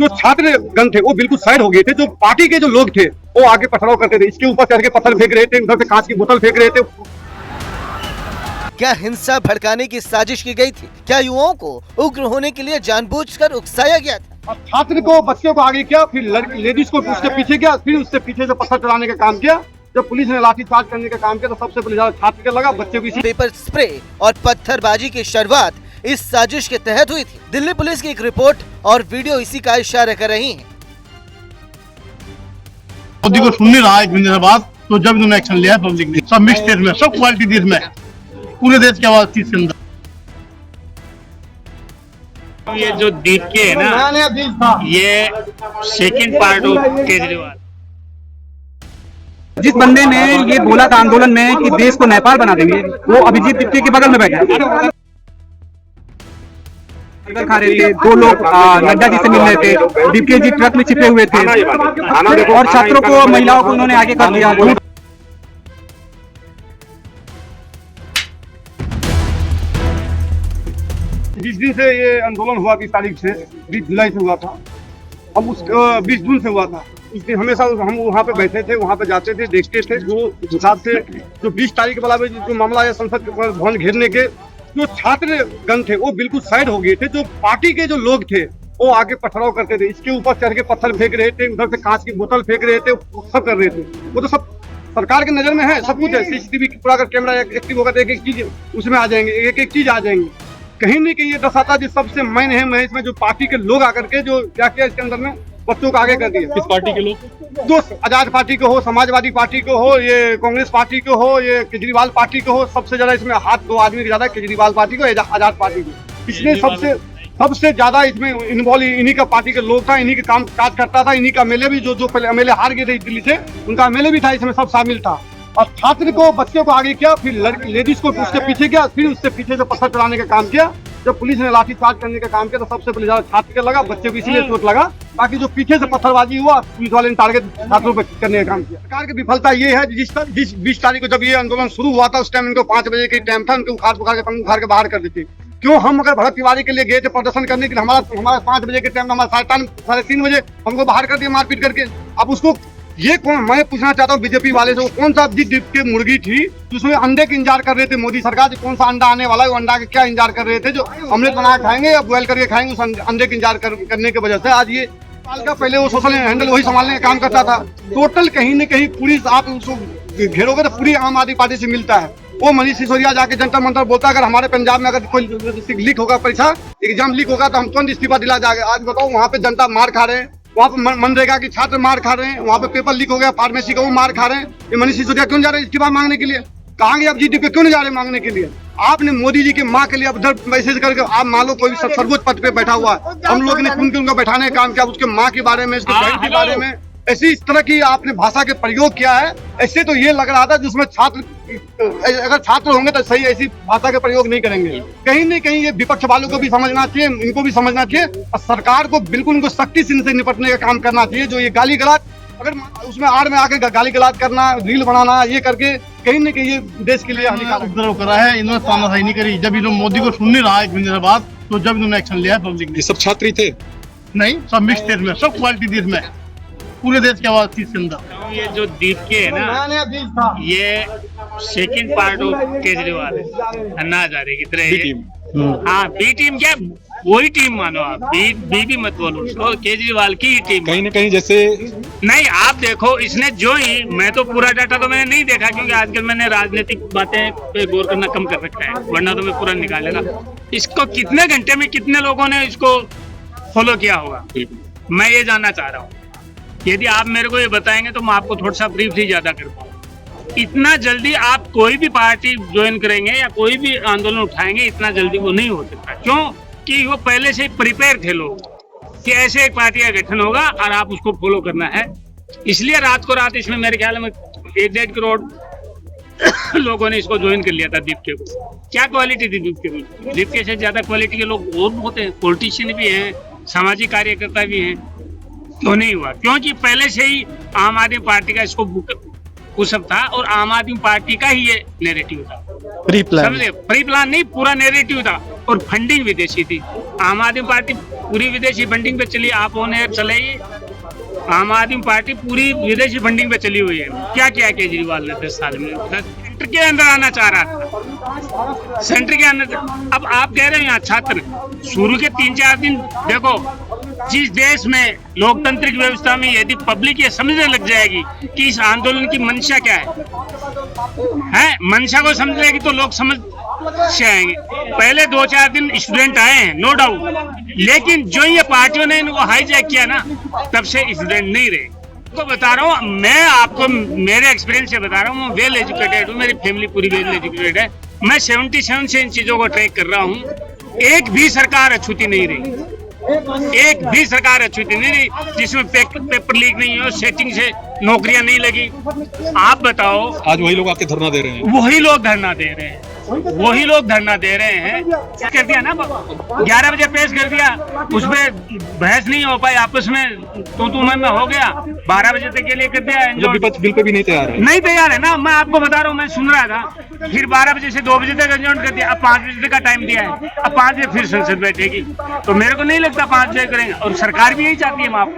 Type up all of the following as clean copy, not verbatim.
जो छात्रगण थे वो बिल्कुल साइड हो गए थे। जो पार्टी के जो लोग थे वो आगे पथराव करते थे, इसके ऊपर चढ़ के पत्थर फेंक रहे थे, उधर से कांच की बोतल फेंक रहे थे। क्या हिंसा भड़काने की साजिश की गई थी? क्या युवाओं को उग्र होने के लिए जानबूझकर उकसाया गया था? अब छात्र को, बच्चे को आगे किया, फिर लेडीज को उसके पीछे किया, फिर उससे पीछे से पत्थर चलाने का काम किया। जब पुलिस ने लाठीचार्ज करने का काम किया तो सबसे पहले ज्यादा छात्र के लगा, बच्चे को इसी पेपर स्प्रे और पत्थरबाजी की शुरुआत इस साजिश के तहत हुई थी। दिल्ली पुलिस की एक रिपोर्ट और वीडियो इसी का इशारा कर रही है। मोदी को सुन नहीं रहा एक महीने बाद, तो जब इन्होंने एक्शन लिया है पब्लिक ने, सब मिक्स स्टेट में, सब क्वालिटी देश में, पूरे देश की आवाज थी इसके अंदर। ये जो दीप के है ना, ये सेकंड पार्ट ऑफ केजरीवाल। जिस बंदे ने ये बोला था आंदोलन में कि देश को नेपाल बना देंगे, वो अभिजीत दीप्ति के बगल में बैठा है, खा रहे थे। दो लोग नड्डा जी से मिल रहे थे, दीप्ति जी ट्रक में छिपे हुए थे और छात्रों को, महिलाओं को उन्होंने आगे कर दिया। 20 दिन से ये आंदोलन हुआ, 20 तारीख से, 20 जुलाई से हुआ था। हम उस 20 जून से हुआ था। उस दिन हमेशा हम वहाँ पे बैठे थे, वहाँ पे जाते थे, देखते थे। जो हिसाब से जो 20 तारीख वाला जो मामला है, संसद के भवन घेरने के, जो छात्रगण थे वो बिल्कुल साइड हो गए थे। जो पार्टी के जो लोग थे वो आगे पथराव करते थे, इसके ऊपर चढ़ के पत्थर फेंक रहे थे, उधर से कांच की बोतल फेंक रहे थे, सब कर रहे थे। वो तो सब सरकार के नजर में है, सब कुछ है। सीसीटीवी पूरा अगर कैमरा एक्टिव होगा तो एक एक चीज उसमें आ जाएंगे, एक एक चीज आ जाएंगी। कहीं नहीं कहीं ये दर्शाता जो सबसे मेन है इसमें, जो पार्टी के लोग आकर के जो क्या किया इसके अंदर में, बच्चों को आगे कर दिया। किस पार्टी के लोग? जो आजाद पार्टी को हो, समाजवादी पार्टी को हो, ये कांग्रेस पार्टी को हो, ये केजरीवाल पार्टी को हो, सबसे ज्यादा इसमें हाथ दो आदमी के ज्यादा, केजरीवाल पार्टी को, आजाद पार्टी को। इसमें सबसे ज्यादा इसमें इन्वॉल्व इन्हीं का पार्टी के लोग था, इन्हीं के काम काज करता था। इन्हीं का एमएलए भी, जो पहले एमएलए हार गए थे दिल्ली से, उनका एमएलए भी था, इसमें सब शामिल था। और छात्र को, बच्चे को आगे किया, फिर लेडीज को उसके पीछे किया, फिर उससे पीछे से पत्थर चलाने का काम किया। जब पुलिस ने लाठीचार्ज करने का काम किया तो सबसे पहले ज्यादा छात्र के लगा, बच्चे को इसीलिए चोट लगा। बाकी जो पीछे से पत्थरबाजी हुआ, पुलिस वाले ने टारगेट छात्रों पर करने का काम किया। सरकार की विफलता ये है, जिस 20 तारीख को जब ये आंदोलन शुरू हुआ था, उस टाइम इनको 5 बजे की टाइम था, उनको उखाड़ के बाहर कर देते। क्यों? हम अगर भरत तिवारी के लिए गए थे प्रदर्शन करने के लिए, हमारा 5 बजे के टाइम, हमारा 3:30 बजे हमको बाहर कर दिया मारपीट करके। अब उसको ये कौन, मैं पूछना चाहता हूँ बीजेपी वाले से, कौन सा दीप के मुर्गी थी जिसमें अंडे के इंतजार कर रहे थे मोदी सरकार? कौन सा अंडा आने वाला है, वो अंडा के क्या इंतजार कर रहे थे? जो हमने बना खाएंगे या बॉयल करके खाएंगे, उस अंडे के इंतजार करने की वजह से आज ये साल का पहले वो सोशल हैंडल वही संभालने का काम करता था। टोटल कहीं न कहीं पुलिस, आप उसको घेरोगे तो पूरी आम आदमी पार्टी से मिलता है। वो मनीष सिसोदिया जाके जंतर मंतर बोलता है, अगर हमारे पंजाब में अगर कोई लीक होगा, परीक्षा एग्जाम लीक होगा तो हम तुरंत इस्तीफा दिला जाएगा। आज बताओ, वहाँ पे जनता मार खा रहे हैं, वहाँ पे मनरेगा की छात्र मार खा रहे हैं, वहाँ पे पेपर लीक हो गया फार्मेसी का, वो मार खा रहे हैं। ये मनीष सिसोदिया क्यों जा रहे हैं इस्तीफा मांगने के लिए? कहांगे आप जीडी पे क्यों नहीं जा रहे मांगने के लिए? आपने मोदी जी की माँ के लिए अब उधर मैसेज करके, आप मान लो कोई सर्वोच्च पद पे बैठा हुआ है, हम लोग ने सुन के उनको बैठाने का काम किया, उसके माँ के बारे में, उसके बहन के बारे में ऐसी इस तरह की आपने भाषा के प्रयोग किया है। ऐसे तो ये लग रहा था जिसमें छात्र, अगर छात्र होंगे तो सही ऐसी भाषा के प्रयोग नहीं करेंगे। कहीं नहीं कहीं ये विपक्ष वालों को भी समझना चाहिए, इनको भी समझना चाहिए, और सरकार को बिल्कुल इनको सख्ती से इनसे निपटने का काम करना चाहिए। जो ये गाली गलौज, अगर उसमें आड़ में आके गाली गलौज करना, रील बनाना, ये करके कहीं न कहीं ये देश के लिए हानिकारक करा है। इन्होंने तानाशाही नहीं करी। जब इन्होंने मोदी को सुन नहीं रहा एक महीने बाद, तो जब इन्होंने एक्शन लिया है पब्लिक ने। सब छात्र थे नहीं, सब मिक्स स्टेट में, सब क्वालिटी देश में, पूरे देश की आवाज थी इसके अंदर। ये जो दीप के है ना, ये सेकंड पार्ट ऑफ केजरीवाल है, अन्ना हजारे की तरह। हाँ, बी टीम क्या, वही टीम मानो आप, बी भी मत बोलो उसको, केजरीवाल की ही टीम। कहीं न कहीं जैसे नहीं, आप देखो, इसने जो ही, मैं तो पूरा डाटा तो मैंने नहीं देखा, क्योंकि आजकल मैंने राजनीतिक बातें पे गौर करना कम कर रखा है, वरना तो मैं पूरा निकालेगा। इसको कितने घंटे में कितने लोगों ने इसको फॉलो किया होगा, मैं ये जानना चाह रहा हूँ। यदि आप मेरे को ये बताएंगे तो मैं आपको थोड़ा सा ब्रीफ ही ज्यादा कर पाऊँ। इतना जल्दी आप कोई भी पार्टी ज्वाइन करेंगे या कोई भी आंदोलन उठाएंगे, इतना जल्दी वो नहीं हो सकता। क्यों? कि वो पहले से प्रिपेयर थे लोग कि ऐसे एक पार्टी का गठन होगा और आप उसको फॉलो करना है। इसलिए रात को रात इसमें मेरे ख्याल में 1-1.5 करोड़ लोगों ने इसको ज्वाइन कर लिया था दीप के को। क्या क्वालिटी थी दीप के? दीप के से ज्यादा क्वालिटी के लोग और बहुत हैं, पॉलिटिशियन भी हैं, सामाजिक कार्यकर्ता भी हैं। क्यों नहीं हुआ? क्योंकि पहले से ही आम आदमी पार्टी का इसको पुशअप था और आम आदमी पार्टी का ही ये नैरेटिव था। प्री प्लान नहीं, पूरा नैरेटिव था। और फंडिंग विदेशी थी। आम आदमी पार्टी पूरी विदेशी फंडिंग पे चली, आप ऑन एयर चलाइए। आम आदमी पार्टी पूरी विदेशी फंडिंग पे चली हुई है। क्या किया केजरीवाल ने 10 साल में? सेंटर के अंदर आना चाह रहा था, सेंटर के अंदर। अब आप कह रहे हैं यहाँ छात्र शुरू के 3-4 दिन देखो, जिस देश में लोकतांत्रिक व्यवस्था में यदि पब्लिक ये समझने लग जाएगी कि इस आंदोलन की मंशा क्या है, मंशा को समझ लेगी तो लोग समझ से आएंगे। पहले 2-4 दिन स्टूडेंट आए हैं, नो डाउट, लेकिन जो ये पार्टियों ने इनको हाईजैक किया ना, तब से स्टूडेंट नहीं रहे। तो बता रहा हूँ मैं आपको, मेरे एक्सपीरियंस से बता रहा हूँ, मैं वेल एजुकेटेड हूँ, मेरी फैमिली पूरी वेल एजुकेटेड है। मैं 77 से इन चीजों को ट्रैक कर रहा हूँ। एक भी सरकार अछूती नहीं रही, एक भी सरकार अछूती नहीं रही जिसमें पेपर लीक नहीं हो, सेटिंग से नौकरियां नहीं लगी। आप बताओ, आज वही लोग आके धरना दे रहे हैं, वही लोग धरना दे रहे हैं, वही लोग धरना दे रहे हैं। कर दिया ना, 11 बजे पेश कर दिया, उसमें बहस नहीं हो पाई, आपस में तो मैं हो गया। 12 बजे तक के लिए कर दिया। जो विपक्ष बिल पे भी नहीं तैयार है, नहीं तैयार है ना, मैं आपको बता रहा हूँ, मैं सुन रहा था। फिर 12 बजे से 2 बजे तक एडजॉर्न कर दिया, अब 5 बजे तक का टाइम दिया है, अब 5 बजे फिर संसद बैठेगी। तो मेरे को नहीं लगता 5 बजे करेंगे, और सरकार भी यही चाहती है, माफ,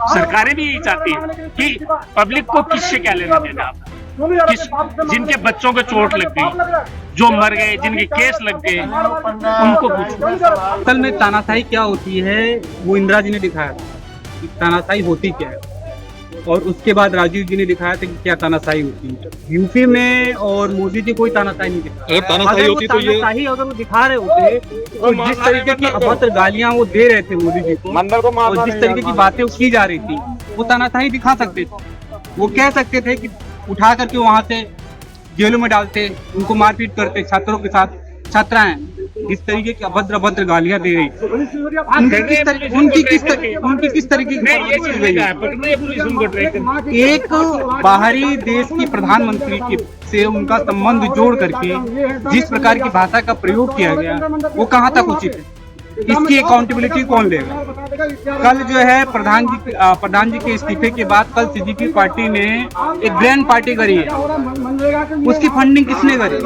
सरकारें भी यही चाहती है कि पब्लिक को किससे क्या लेना देना। किस, जिनके बच्चों को चोट लग गई, जो मर गए, जिनके केस लग गए, उनको पूछो। असल में तानाशाही क्या होती है वो इंदिरा जी ने दिखाया था कि तानाशाही होती क्या है, और उसके बाद राजीव जी ने दिखाया था कि क्या तानाशाही होती है। यूपी में और मोदी जी कोई तानाशाही नहीं दिखा। अगर तानाशाही होती तो ये अगर वो दिखा रहे होते तो जिस तरीके की अभद्र गालियां वो दे रहे थे मोदी जी को, और जिस तरीके की बातें वो की जा रही थी, वो तानाशाही दिखा सकते थे। वो कह सकते थे कि उठा करके वहां से जेलों में डालते, उनको मारपीट करते, छात्रों के साथ छात्राएं इस तरीके की अभद्र गालियां दे रही, उनकी किस तरीके की एक बाहरी देश की प्रधानमंत्री की से उनका संबंध जोड़ करके जिस प्रकार की भाषा का प्रयोग किया गया, वो कहाँ तक उचित है? इसकी अकाउंटेबिलिटी कौन लेगा? कल जो है प्रधान जी के इस्तीफे के बाद कल सीजीपी पार्टी ने एक ग्रैंड पार्टी करी है, उसकी फंडिंग किसने करी?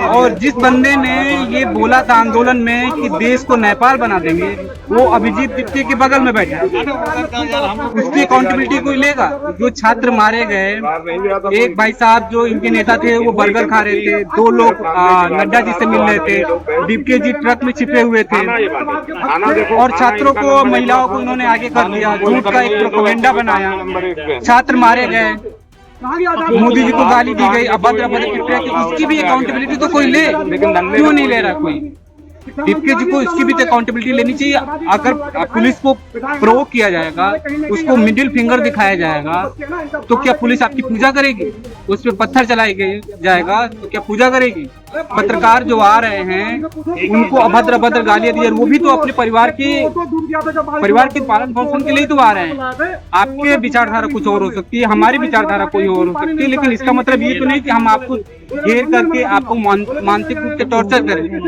और जिस बंदे ने ये बोला था आंदोलन में कि देश को नेपाल बना देंगे, वो अभिजीत दीप्ति के बगल में बैठा, उसकी अकाउंटेबिलिटी कोई लेगा? जो छात्र मारे गए, एक भाई साहब जो इनके नेता थे वो बर्गर खा रहे थे, 2 लोग नड्डा जी से मिल रहे थे, डीपीके जी ट्रक में छिपे हुए थे, और छात्रों को, महिलाओं को इन्होंने आगे कर दिया, झूठ का एक प्रोपेगेंडा बनाया, छात्र मारे गए, मोदी जी को गाली दी गई, अभद्र टिप्पणियां की, उसकी भी अकाउंटेबिलिटी तो कोई ले, क्यों नहीं ले रहा कोई? डीपीके जी को इसकी भी तो अकाउंटेबिलिटी लेनी चाहिए। अगर पुलिस को प्रोवोक किया जाएगा, उसको मिडिल फिंगर दिखाया जाएगा, तो क्या पुलिस आपकी पूजा करेगी? उस पर पत्थर चलाया जाएगा तो क्या पूजा करेगी? पत्रकार जो आ रहे हैं उनको अभद्र गालियां दी, वो भी तो अपने परिवार के पालन पोषण के लिए तो आ रहे हैं। आपके विचारधारा कुछ और हो सकती है, हमारी विचारधारा कोई और हो सकती है, लेकिन इसका मतलब ये तो नहीं कि हम आपको घेर करके आपको मानसिक रूप से टॉर्चर करें।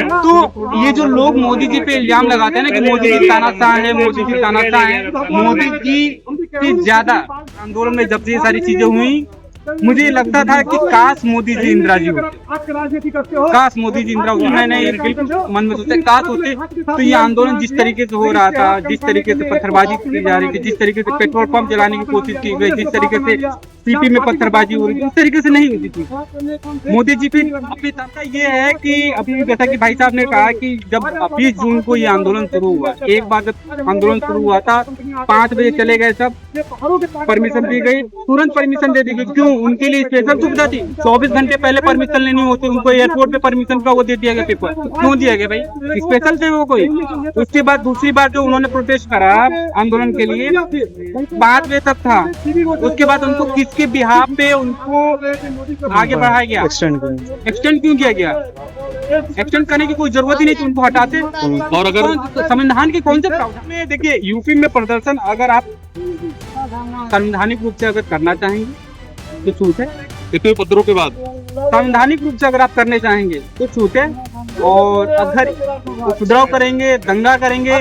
तो ये जो लोग मोदी जी पे इल्जाम लगाते हैं ना कि मोदी जी तानाशाह है, मोदी जी तानाशाह है, मोदी जी से ज्यादा आंदोलन में जब से ये सारी चीजें हुई, मुझे लगता था कि काश मोदी जी इंदिरा जी होते, काश मोदी जी इंदिरा होते। मैंने ये बिल्कुल मन में सोचा काश होते तो ये आंदोलन जिस तरीके से हो रहा था, जिस तरीके से पत्थरबाजी की जा रही थी, जिस तरीके से पेट्रोल पंप जलाने की कोशिश की गई, जिस तरीके से सीपी में पत्थरबाजी हो रही थी, उस तरीके से नहीं होती थी। मोदी जी पे अपनी ताकत ये है कि अभी जैसा कि भाई साहब ने कहा कि जब 20 जून को ये आंदोलन शुरू हुआ, एक बार जब आंदोलन शुरू हुआ था 5 बजे चले गए, सब परमिशन दी गई, तुरंत परमिशन दे दी गई। क्यों? उनके लिए स्पेशल सुविधा थी, 24 घंटे पहले परमिशन लेनी होती, उनको एयरपोर्ट पे परमिशन का वो दे दिया गया पेपर। क्यों दिया गया भाई? स्पेशल थे वो कोई? उसके बाद दूसरी बार जो उन्होंने प्रोटेस्ट करा आंदोलन के लिए 5 बजे तक था, उसके बाद उनको किसके बिहाफ पे उनको आगे बढ़ाया गया? एक्सटेंड क्यों किया गया? एक्सटेंड करने की कोई जरूरत ही नहीं थी, उनको हटाते। और अगर संविधान के कौन से प्रावधान में, देखिए यूपी में प्रदर्शन अगर आप संवैधानिक रूप से अगर करना चाहेंगे तो छूट है, इतने उपद्रव के बाद संवैधानिक रूप से अगर आप करने चाहेंगे तो छूट है, और अगर उपद्रव करेंगे, दंगा करेंगे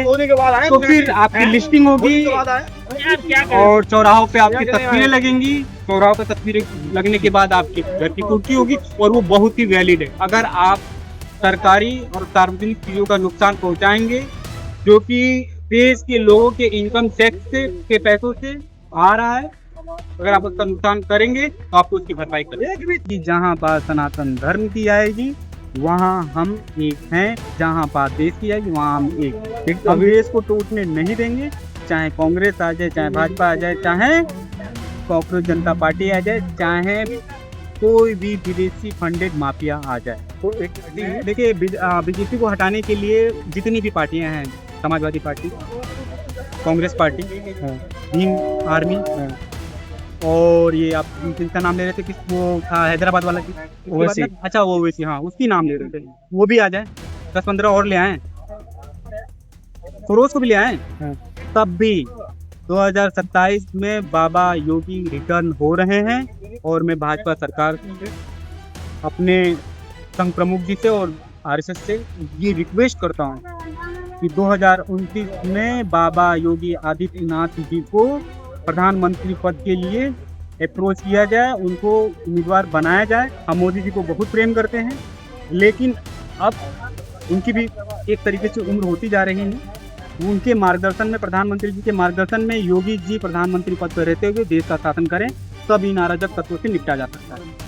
तो फिर आपकी लिस्टिंग होगी और चौराहों पे आपकी तस्वीरें लगेंगी, चौराहों पे तस्वीरें लगने के बाद आपके घर की कुर्सी होगी, और वो बहुत ही वैलिड है। अगर आप सरकारी और सार्वजनिक चीजों का नुकसान पहुंचाएंगे, जो कि देश के लोगों के इनकम टैक्स के पैसों से आ रहा है। अगर आप उसका नुकसान करेंगे तो आपको उसकी भरपाई करेंगे। जहाँ बात सनातन धर्म की आएगी वहाँ हम एक हैं, जहाँ बात देश की आएगी वहाँ हम एक हम देश को टूटने नहीं देंगे। चाहे कांग्रेस आ जाए, चाहे भाजपा आ जाए, चाहे कॉकरोच जनता पार्टी आ जाए, चाहे कोई भी विदेशी फंडेड माफिया आ जाए। तो देखिए, बीजेपी को हटाने के लिए जितनी भी पार्टियां हैं, Samajwadi party, Congress party, Bhim army, और ये आप जिनका नाम ले रहे थे, किस वो था हैदराबाद वाला की ओवैसी, अच्छा वो ओवैसी, हाँ उसकी नाम ले रहे थे, वो भी आ जाए, 10-15 और ले आए, फिरोज को भी ले आए, तब भी 2027 में बाबा योगी रिटर्न हो रहे हैं। और मैं भाजपा सरकार अपने संघ प्रमुख जी से और आरएसएस से ये रिक्वेस्ट करता हूँ कि 2029 में बाबा योगी आदित्यनाथ जी को प्रधानमंत्री पद के लिए अप्रोच किया जाए, उनको उम्मीदवार बनाया जाए। हम मोदी जी को बहुत प्रेम करते हैं, लेकिन अब उनकी भी एक तरीके से उम्र होती जा रही है। उनके मार्गदर्शन में, प्रधानमंत्री जी के मार्गदर्शन में योगी जी प्रधानमंत्री पद पर रहते हुए देश का शासन करें, तब इन अराजक तत्वों से निपटा जा सकता है।